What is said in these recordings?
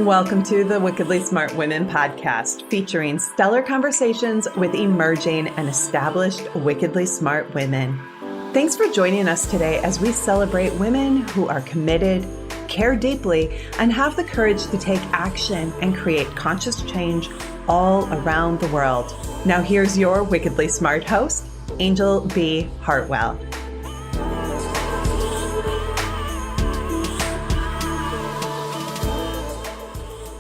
Welcome to the Wickedly Smart Women podcast, featuring stellar conversations with emerging and established wickedly smart women. Thanks for joining us today as we celebrate women who are committed, care deeply, and have the courage to take action and create conscious change all around the world. Now here's your wickedly smart host, Angel B. Hartwell.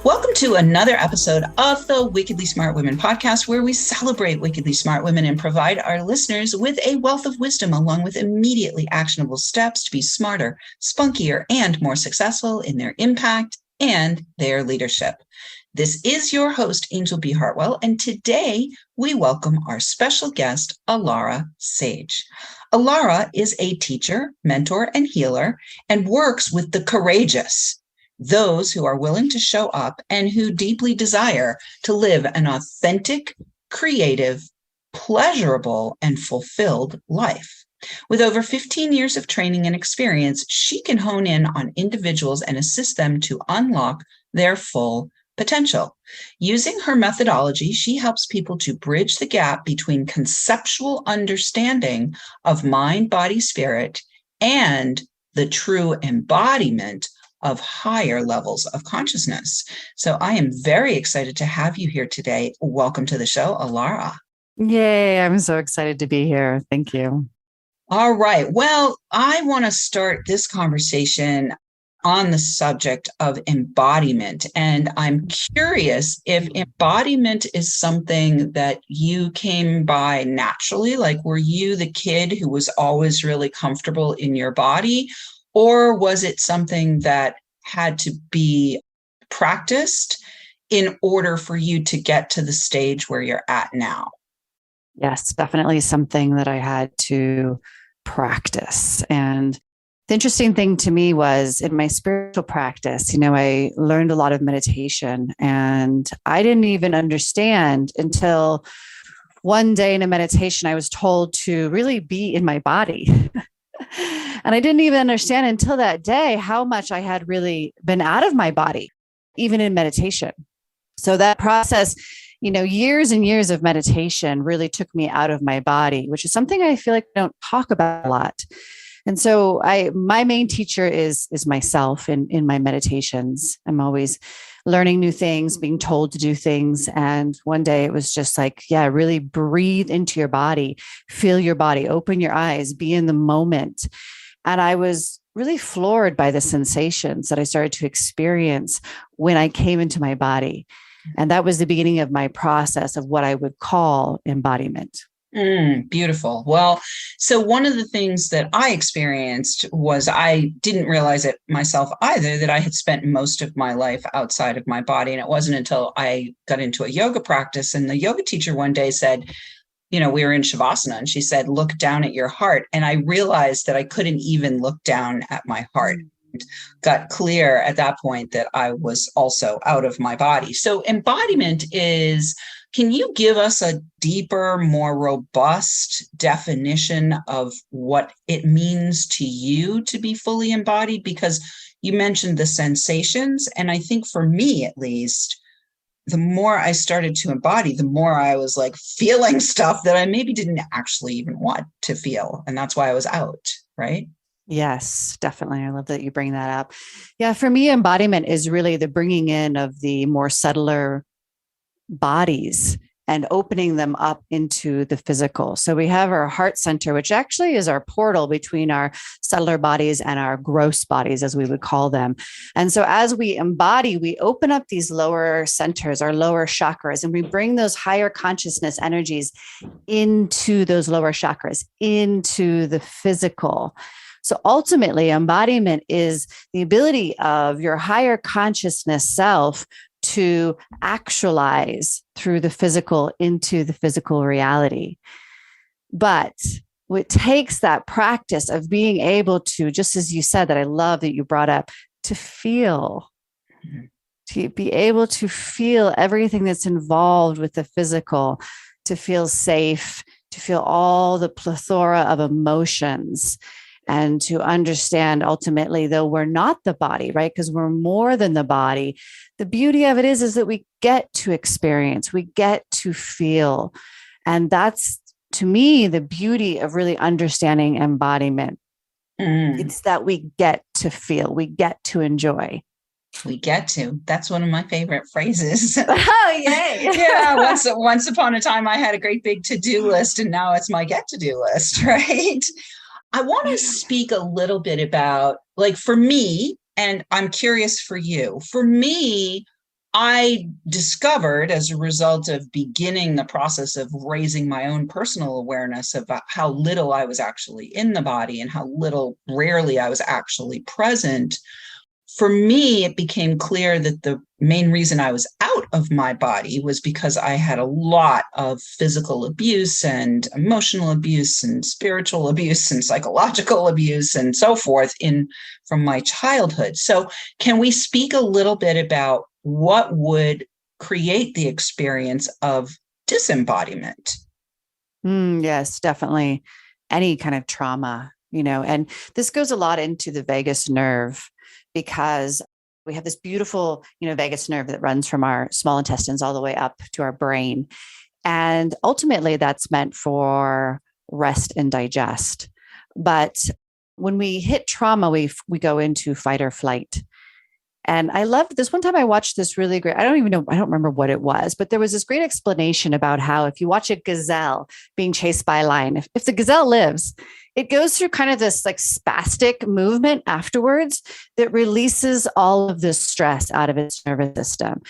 Welcome to another episode of the Wickedly Smart Women podcast, where we celebrate wickedly smart women and provide our listeners with a wealth of wisdom along with immediately actionable steps to be smarter, spunkier, and more successful in their impact and their leadership. This is your host, Angel B. Hartwell, and today we welcome our special guest, Alara Sage. Alara is a teacher, mentor, and healer, and works with the courageous, those who are willing to show up and who deeply desire to live an authentic, creative, pleasurable, and fulfilled life. With over 15 years of training and experience, she can hone in on individuals and assist them to unlock their full potential. Using her methodology, she helps people to bridge the gap between conceptual understanding of mind, body, spirit, and the true embodiment of higher levels of consciousness. So I am very excited to have you here today. Welcome to the show, Alara. Yay, I'm so excited to be here. Thank you. All right. Well, I want to start this conversation on the subject of embodiment. And I'm curious if embodiment is something that you came by naturally. Like, were you the kid who was always really comfortable in your body? Or was it something that had to be practiced in order for you to get to the stage where you're at now? Yes, definitely something that I had to practice. And the interesting thing to me was in my spiritual practice, I learned a lot of meditation, and I didn't even understand until one day in a meditation, I was told to really be in my body. And I didn't even understand until that day how much I had really been out of my body, even in meditation. So that process, years and years of meditation really took me out of my body, which is something I feel like I don't talk about a lot. And so my main teacher is myself in my meditations. I'm always learning new things, being told to do things. And one day it was just like, really breathe into your body, feel your body, open your eyes, be in the moment. And I was really floored by the sensations that I started to experience when I came into my body. And that was the beginning of my process of what I would call embodiment. Beautiful. Well, so one of the things that I experienced was I didn't realize it myself either, that I had spent most of my life outside of my body. And it wasn't until I got into a yoga practice and the yoga teacher one day said, we were in Shavasana, and she said, look down at your heart. And I realized that I couldn't even look down at my heart. Got clear at that point that I was also out of my body. So embodiment is, can you give us a deeper, more robust definition of what it means to you to be fully embodied? Because you mentioned the sensations. And I think for me, at least, the more I started to embody, the more I was like feeling stuff that I maybe didn't actually even want to feel. And that's why I was out, right? Yes, definitely. I love that you bring that up. Yeah, for me, embodiment is really the bringing in of the more subtler bodies and opening them up into the physical. So we have our heart center, which actually is our portal between our subtler bodies and our gross bodies, as we would call them. And so as we embody, we open up these lower centers, our lower chakras, and we bring those higher consciousness energies into those lower chakras, into the physical. So ultimately, embodiment is the ability of your higher consciousness self to actualize through the physical into the physical reality. But it takes that practice of being able to, just as you said, that I love that you brought up, to feel, to be able to feel everything that's involved with the physical, to feel safe, to feel all the plethora of emotions. and to understand ultimately, though we're not the body, right? Because we're more than the body. The beauty of it is that we get to experience, we get to feel. And that's, to me, the beauty of really understanding embodiment. It's that we get to feel, we get to enjoy. We get to. That's one of my favorite phrases. Oh, yay. Yeah. Once upon a time, I had a great big to-do list, and now it's my get-to-do list, right? I want to speak a little bit about, like, for me, and I'm curious for you. For me, I discovered, as a result of beginning the process of raising my own personal awareness about how little I was actually in the body and how rarely I was actually present. For me, it became clear that the main reason I was out of my body was because I had a lot of physical abuse and emotional abuse and spiritual abuse and psychological abuse and so forth from my childhood. So can we speak a little bit about what would create the experience of disembodiment? Yes, definitely. Any kind of trauma, and this goes a lot into the vagus nerve, because we have this beautiful, vagus nerve that runs from our small intestines all the way up to our brain. And ultimately that's meant for rest and digest. But when we hit trauma, we go into fight or flight. And I loved this. One time I watched this really great, I don't remember what it was, but there was this great explanation about how if you watch a gazelle being chased by a lion, if the gazelle lives, it goes through kind of this like spastic movement afterwards that releases all of this stress out of its nervous system.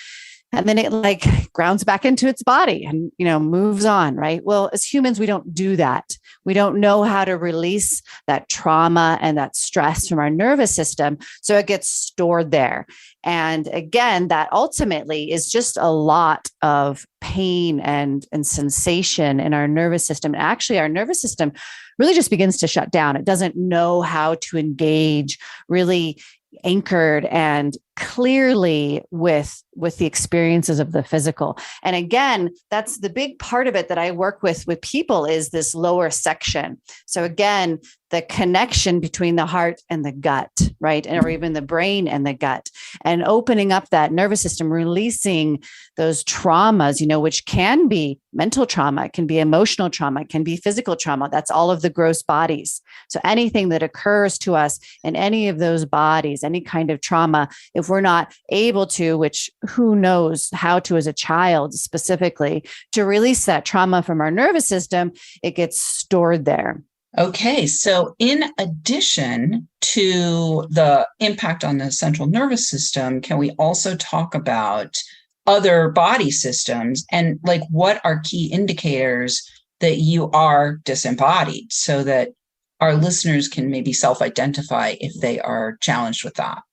And then it like grounds back into its body and, moves on, right? Well, as humans, we don't do that. We don't know how to release that trauma and that stress from our nervous system. So it gets stored there. And again, that ultimately is just a lot of pain and sensation in our nervous system. And actually, our nervous system really just begins to shut down. It doesn't know how to engage really anchored and clearly with the experiences of the physical. And again, that's the big part of it that I work with people is this lower section. So again, the connection between the heart and the gut, right? Or even the brain and the gut, and opening up that nervous system, releasing those traumas, which can be mental trauma, it can be emotional trauma, it can be physical trauma. That's all of the gross bodies. So anything that occurs to us in any of those bodies, any kind of trauma, if we're not able to, which who knows how to as a child specifically, to release that trauma from our nervous system, it gets stored there. Okay, so in addition to the impact on the central nervous system, can we also talk about other body systems and like what are key indicators that you are disembodied so that our listeners can maybe self-identify if they are challenged with that?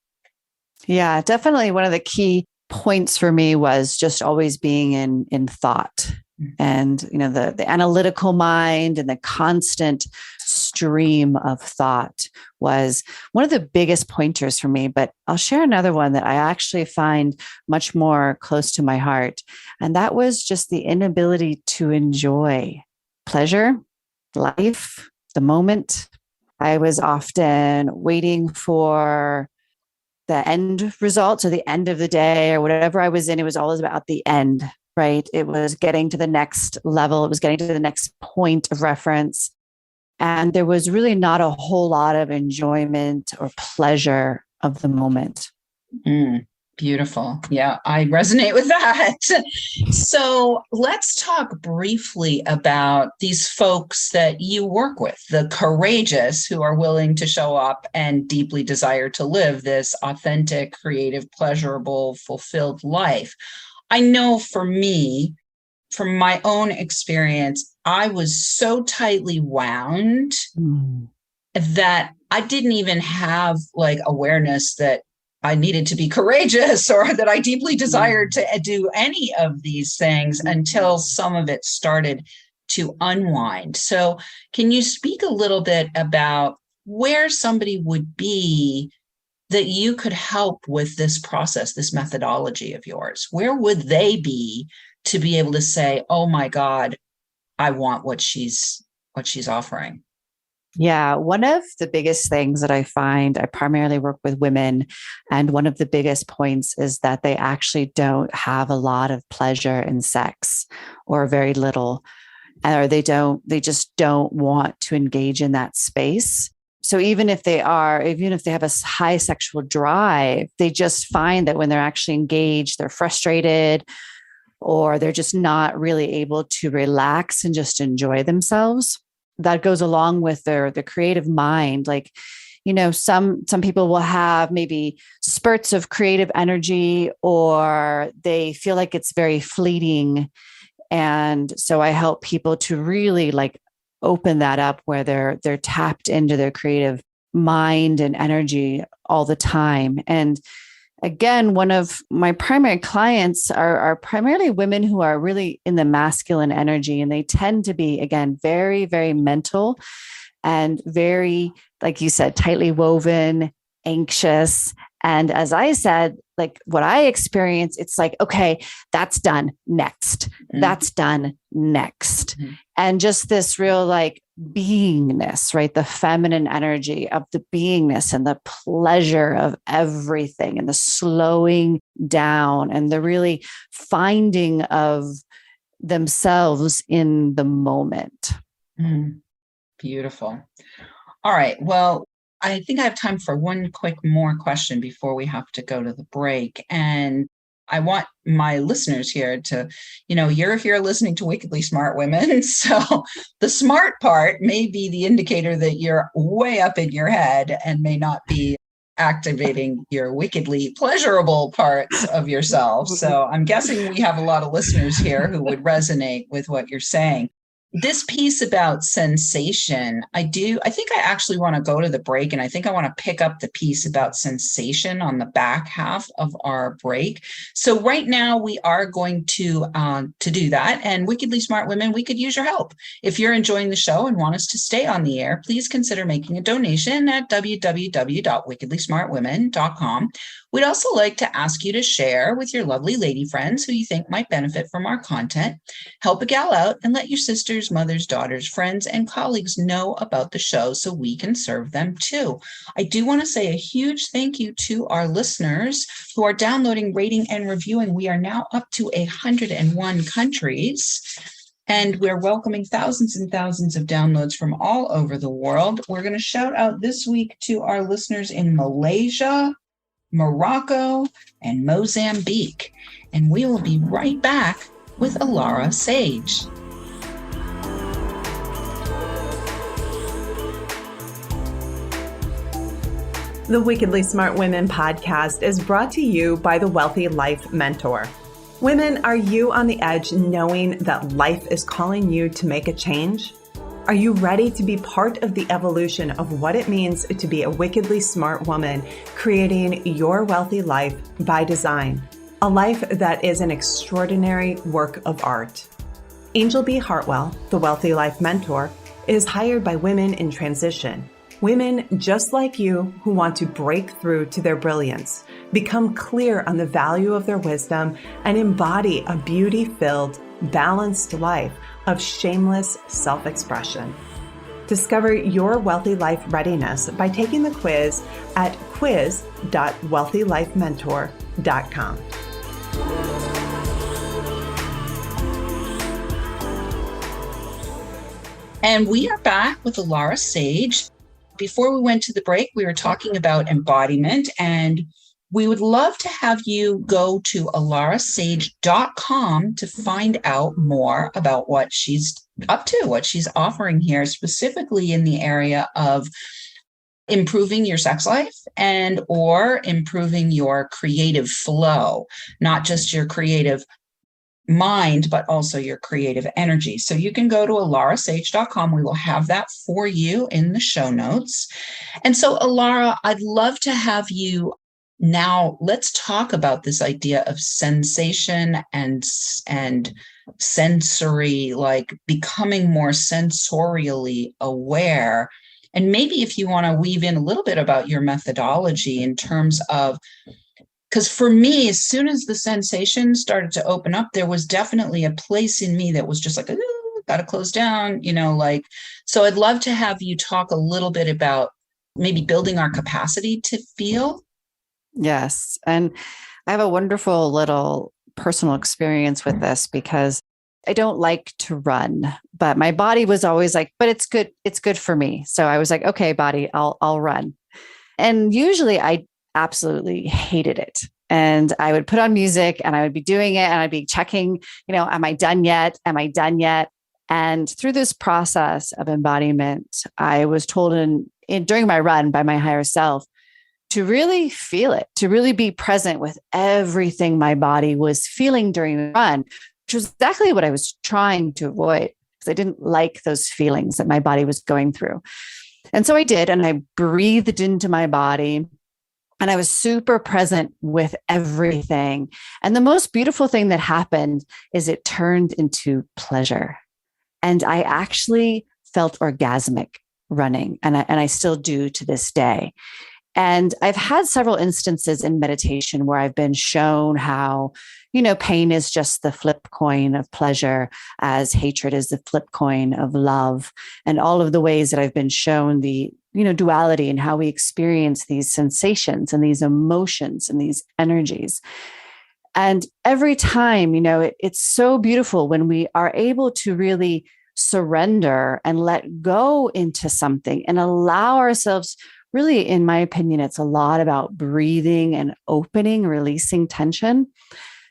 Yeah, definitely. One of the key points for me was just always being in thought. And, the analytical mind and the constant stream of thought was one of the biggest pointers for me. But I'll share another one that I actually find much more close to my heart. And that was just the inability to enjoy pleasure, life, the moment. I was often waiting for the end results or the end of the day or whatever I was in. It was always about the end. Right? It was getting to the next level. It was getting to the next point of reference. And there was really not a whole lot of enjoyment or pleasure of the moment. Beautiful. Yeah, I resonate with that. So let's talk briefly about these folks that you work with, the courageous who are willing to show up and deeply desire to live this authentic, creative, pleasurable, fulfilled life. I know for me, from my own experience, I was so tightly wound that I didn't even have like awareness that I needed to be courageous or that I deeply desired to do any of these things until some of it started to unwind. So can you speak a little bit about where somebody would be that you could help with this process, this methodology of yours? Where would they be to be able to say, oh my God, I want what she's offering? Yeah, one of the biggest things that I find, I primarily work with women, and one of the biggest points is that they actually don't have a lot of pleasure in sex, or very little, or they just don't want to engage in that space. So even if they have a high sexual drive, they just find that when they're actually engaged, they're frustrated, or they're just not really able to relax and just enjoy themselves. That goes along with the creative mind. Like, some people will have maybe spurts of creative energy, or they feel like it's very fleeting. And so I help people to really like open that up, where they're tapped into their creative mind and energy all the time. And again, one of my primary clients are primarily women who are really in the masculine energy, and they tend to be, again, very, very mental and very, like you said, tightly woven, anxious. And as I said, like what I experience, it's like, okay, that's done next. That's done next. And just this real like beingness, right? The feminine energy of the beingness and the pleasure of everything, and the slowing down and the really finding of themselves in the moment. Beautiful. All right. Well, I think I have time for one quick more question before we have to go to the break. And I want my listeners here to, you're here listening to Wickedly Smart Women. So the smart part may be the indicator that you're way up in your head and may not be activating your wickedly pleasurable parts of yourself. So I'm guessing we have a lot of listeners here who would resonate with what you're saying. This piece about sensation, I think I actually want to go to the break, and I think I want to pick up the piece about sensation on the back half of our break. So right now we are going to do that. And Wickedly Smart Women, we could use your help. If you're enjoying the show and want us to stay on the air, please consider making a donation at www.wickedlysmartwomen.com. We'd also like to ask you to share with your lovely lady friends who you think might benefit from our content. Help a gal out and let your sisters, mothers, daughters, friends, and colleagues know about the show so we can serve them too. I do want to say a huge thank you to our listeners who are downloading, rating, and reviewing. We are now up to 101 countries. And we're welcoming thousands and thousands of downloads from all over the world. We're going to shout out this week to our listeners in Malaysia, Morocco, and Mozambique. And we will be right back with Alara Sage. The Wickedly Smart Women podcast is brought to you by the Wealthy Life Mentor. Women, are you on the edge knowing that life is calling you to make a change? Are you ready to be part of the evolution of what it means to be a wickedly smart woman, creating your wealthy life by design? A life that is an extraordinary work of art. Angel B. Hartwell, the Wealthy Life Mentor, is hired by women in transition. Women just like you who want to break through to their brilliance, become clear on the value of their wisdom, and embody a beauty-filled, balanced life of shameless self-expression. Discover your wealthy life readiness by taking the quiz at quiz.wealthylifementor.com. And we are back with Alara Sage. Before we went to the break, we were talking about embodiment, and we would love to have you go to alarasage.com to find out more about what she's up to, what she's offering here, specifically in the area of improving your sex life and or improving your creative flow, not just your creative mind, but also your creative energy. So you can go to alarasage.com. We will have that for you in the show notes. And so, Alara, I'd love to have you now. Let's talk about this idea of sensation and sensory, like becoming more sensorially aware. And maybe if you want to weave in a little bit about your methodology in terms of, because for me, as soon as the sensation started to open up, there was definitely a place in me that was just like, got to close down, so I'd love to have you talk a little bit about maybe building our capacity to feel. Yes. And I have a wonderful little personal experience with this because I don't like to run, but my body was always like, but it's good. It's good for me. So I was like, okay, body, I'll run. And usually I absolutely hated it. And I would put on music and I would be doing it and I'd be checking, am I done yet? Am I done yet? And through this process of embodiment, I was told during my run by my higher self to really feel it, to really be present with everything my body was feeling during the run, which was exactly what I was trying to avoid because I didn't like those feelings that my body was going through. And so I did, and I breathed into my body and I was super present with everything. And the most beautiful thing that happened is it turned into pleasure. And I actually felt orgasmic running, and I still do to this day. And I've had several instances in meditation where I've been shown how, pain is just the flip coin of pleasure, as hatred is the flip coin of love, and all of the ways that I've been shown the, duality and how we experience these sensations and these emotions and these energies. And every time, it's so beautiful when we are able to really surrender and let go into something and allow ourselves. Really, in my opinion, it's a lot about breathing and opening, releasing tension,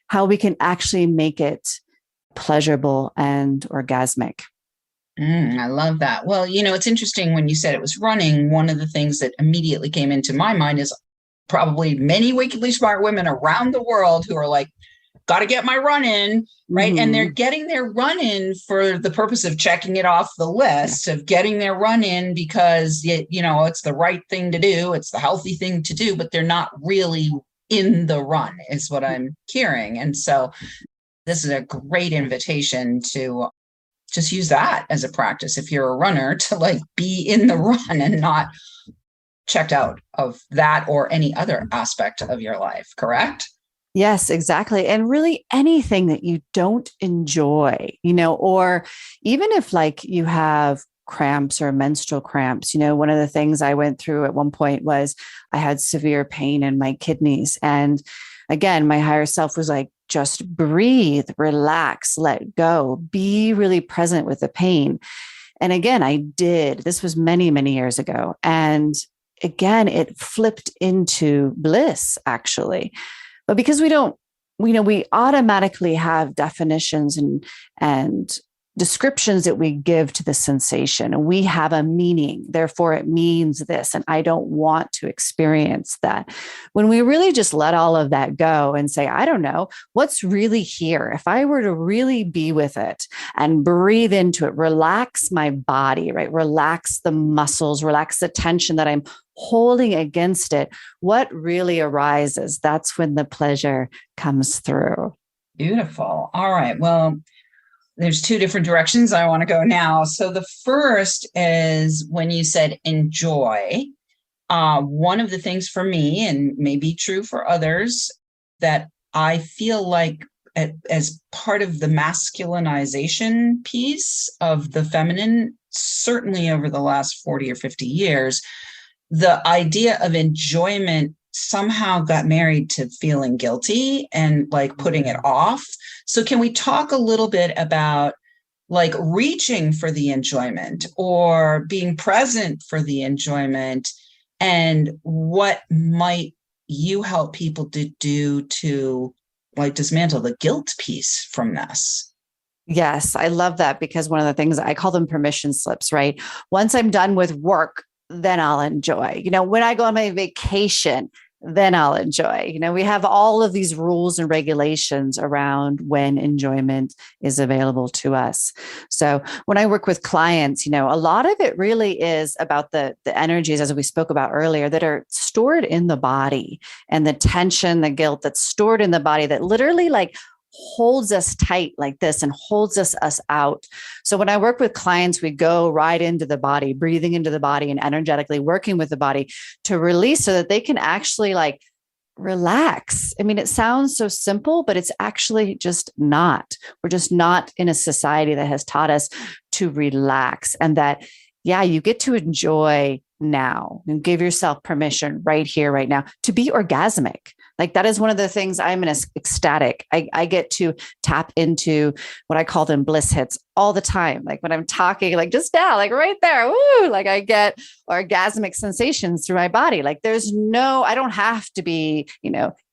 how we can actually make it pleasurable and orgasmic. I love that. Well, it's interesting when you said it was running. One of the things that immediately came into my mind is probably many wickedly smart women around the world who are like, got to get my run in, right? Mm-hmm. And they're getting their run in for the purpose of checking it off the list, of getting their run in because, it's the right thing to do. It's the healthy thing to do, but they're not really in the run is what I'm hearing. And so this is a great invitation to just use that as a practice. If you're a runner, to be in the run and not checked out of that or any other aspect of your life, correct? Yes, exactly. And really anything that you don't enjoy, or even if you have cramps or menstrual cramps, one of the things I went through at one point was I had severe pain in my kidneys. And again, my higher self was like, just breathe, relax, let go, be really present with the pain. And again, I did. This was many, many years ago. And again, it flipped into bliss, actually. But because we automatically have definitions and descriptions that we give to the sensation, and we have a meaning, therefore it means this, and I don't want to experience that. When we really just let all of that go and say, I don't know, what's really here? If I were to really be with it and breathe into it, relax my body, right? Relax the muscles, relax the tension that I'm holding against it, what really arises? That's when the pleasure comes through. Beautiful. All right. Well, there's two different directions I want to go now. So the first is when you said enjoy. One of the things for me, and maybe true for others, that I feel like as part of the masculinization piece of the feminine, certainly over the last 40 or 50 years, the idea of enjoyment somehow got married to feeling guilty and putting it off. So can we talk a little bit about reaching for the enjoyment or being present for the enjoyment, and what might you help people to do to dismantle the guilt piece from this? Yes, I love that, because one of the things I call them permission slips, right? Once I'm done with work, then I'll enjoy. When I go on my vacation, then I'll enjoy. We have all of these rules and regulations around when enjoyment is available to us. So when I work with clients, a lot of it really is about the energies, as we spoke about earlier, that are stored in the body, and the tension, the guilt that's stored in the body that literally holds us tight like this and holds us out. So when I work with clients, we go right into the body, breathing into the body and energetically working with the body to release so that they can actually relax. I mean, it sounds so simple, but it's actually just not. We're just not in a society that has taught us to relax, and that, yeah, you get to enjoy now and give yourself permission right here, right now to be orgasmic. Like that is one of the things I'm ecstatic. I get to tap into what I call them bliss hits all the time. Like when I'm talking, like just now, like right there, woo, like I get orgasmic sensations through my body. Like I don't have to be,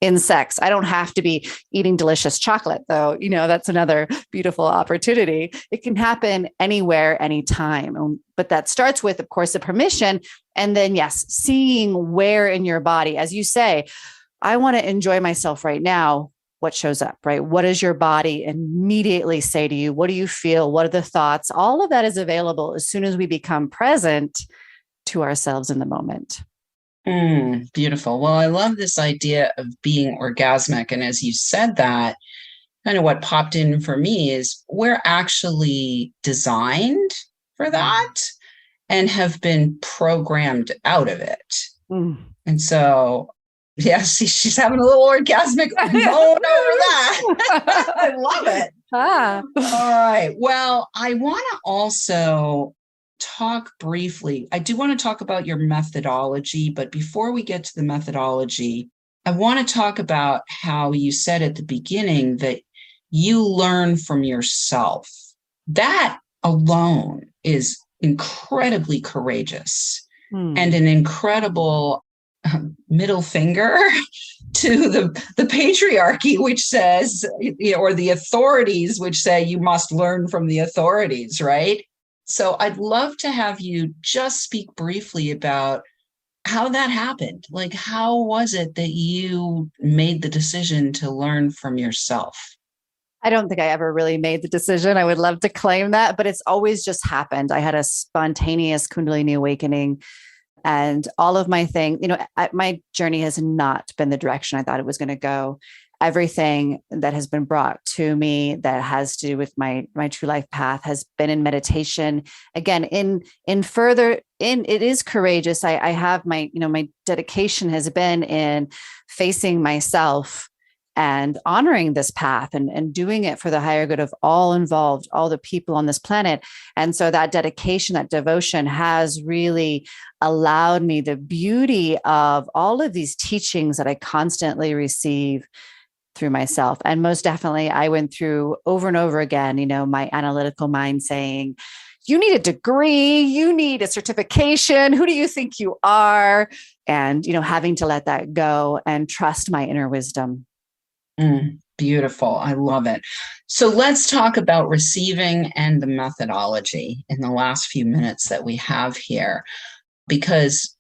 in sex. I don't have to be eating delicious chocolate, though, that's another beautiful opportunity. It can happen anywhere, anytime. But that starts with, of course, the permission. And then, yes, seeing where in your body, as you say, I want to enjoy myself right now. What shows up, right? What does your body immediately say to you? What do you feel? What are the thoughts? All of that is available as soon as we become present to ourselves in the moment. Beautiful. Well, I love this idea of being orgasmic. And as you said that, kind of what popped in for me is we're actually designed for that and have been programmed out of it. And so, yes, she's having a little orgasmic moan over that. I love it. All right. Well, I want to also talk briefly. I do want to talk about your methodology, but before we get to the methodology, I want to talk about how you said at the beginning that you learn from yourself. That alone is incredibly courageous and an incredible middle finger to the patriarchy, which says, or the authorities, which say you must learn from the authorities, right? So I'd love to have you just speak briefly about how that happened. Like, how was it that you made the decision to learn from yourself? I don't think I ever really made the decision. I would love to claim that, but it's always just happened. I had a spontaneous Kundalini awakening, and all of my my journey has not been the direction I thought it was going to go. Everything that has been brought to me that has to do with my true life path has been in meditation. Again, it is courageous. I have my dedication has been in facing myself and honoring this path and doing it for the higher good of all involved, all the people on this planet. And so that dedication, that devotion has really allowed me the beauty of all of these teachings that I constantly receive through myself. And most definitely, I went through over and over again, my analytical mind saying, you need a degree, you need a certification. Who do you think you are? And, having to let that go and trust my inner wisdom. Beautiful. I love it. So let's talk about receiving and the methodology in the last few minutes that we have here, because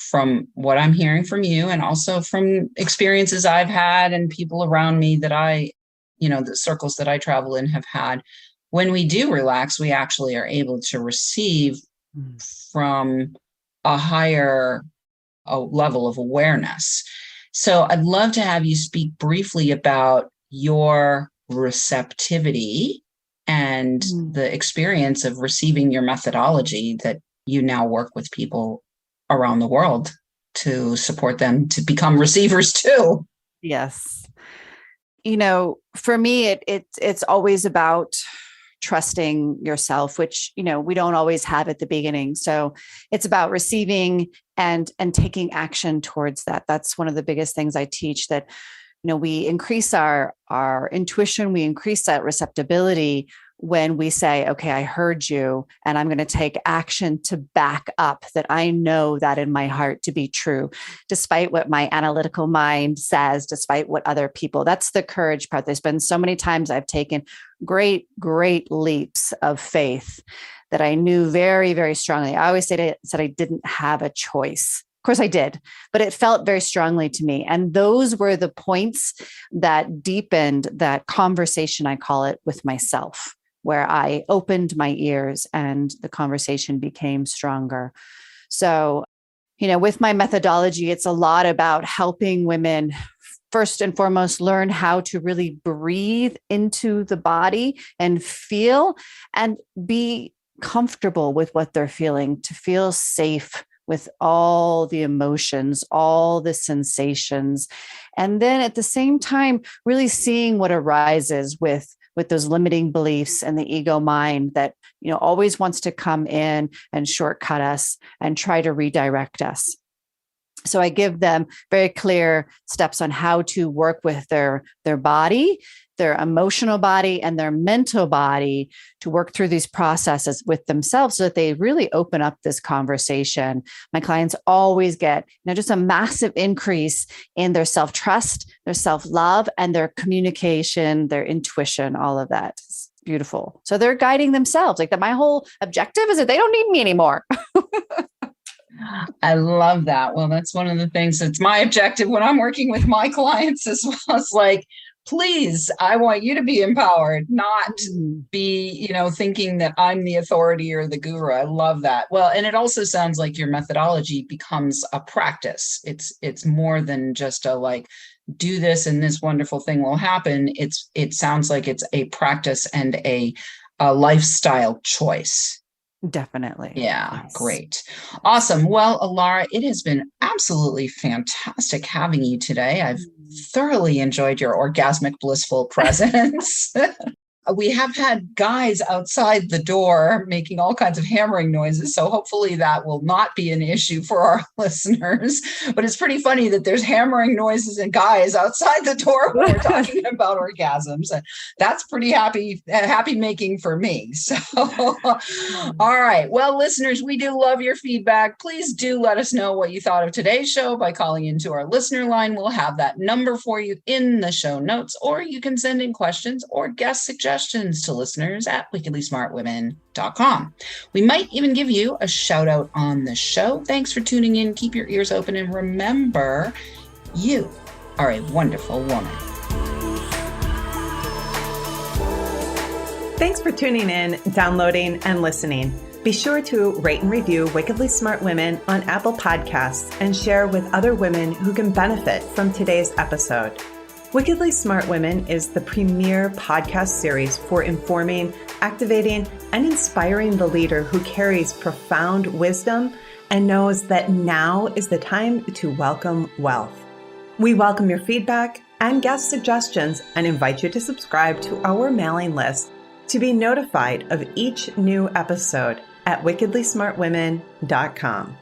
from what I'm hearing from you and also from experiences I've had and people around me that the circles that I travel in have had, when we do relax, we actually are able to receive from a higher level of awareness. So I'd love to have you speak briefly about your receptivity and the experience of receiving your methodology that you now work with people around the world to support them to become receivers too. Yes. For me, it's always about trusting yourself, which, we don't always have at the beginning. So it's about receiving and taking action towards that. That's one of the biggest things I teach, that, we increase our intuition, we increase that receptibility when we say, okay, I heard you, and I'm going to take action to back up that I know that in my heart to be true, despite what my analytical mind says, despite what other people, that's the courage part. There's been so many times I've taken great, great leaps of faith that I knew very, very strongly. I always said I didn't have a choice. Of course I did, but it felt very strongly to me. And those were the points that deepened that conversation, I call it, with myself, where I opened my ears and the conversation became stronger. So, with my methodology, it's a lot about helping women first and foremost learn how to really breathe into the body and feel and be comfortable with what they're feeling, to feel safe with all the emotions, all the sensations. And then at the same time, really seeing what arises with those limiting beliefs and the ego mind that, always wants to come in and shortcut us and try to redirect us. So I give them very clear steps on how to work with their body, their emotional body, and their mental body to work through these processes with themselves so that they really open up this conversation. My clients always get just a massive increase in their self-trust, their self-love, and their communication, their intuition, all of that. It's beautiful. So they're guiding themselves. Like that, my whole objective is that they don't need me anymore. I love that. Well, that's one of the things that's my objective when I'm working with my clients as well. It's like, please, I want you to be empowered, not be, thinking that I'm the authority or the guru. I love that. Well, and it also sounds like your methodology becomes a practice. It's more than just a like, do this and this wonderful thing will happen. It sounds like it's a practice and a lifestyle choice. Definitely. Yeah, yes. Great. Awesome. Well, Alara, it has been absolutely fantastic having you today. I've thoroughly enjoyed your orgasmic, blissful presence. We have had guys outside the door making all kinds of hammering noises, so hopefully that will not be an issue for our listeners. But it's pretty funny that there's hammering noises and guys outside the door when we're talking about orgasms. That's pretty happy making for me. So, all right. Well, listeners, we do love your feedback. Please do let us know what you thought of today's show by calling into our listener line. We'll have that number for you in the show notes, or you can send in questions or guest suggestions to listeners at wickedlysmartwomen.com. We might even give you a shout out on the show. Thanks for tuning in. Keep your ears open and remember, you are a wonderful woman. Thanks for tuning in, downloading, and listening. Be sure to rate and review Wickedly Smart Women on Apple Podcasts and share with other women who can benefit from today's episode. Wickedly Smart Women is the premier podcast series for informing, activating, and inspiring the leader who carries profound wisdom and knows that now is the time to welcome wealth. We welcome your feedback and guest suggestions and invite you to subscribe to our mailing list to be notified of each new episode at wickedlysmartwomen.com.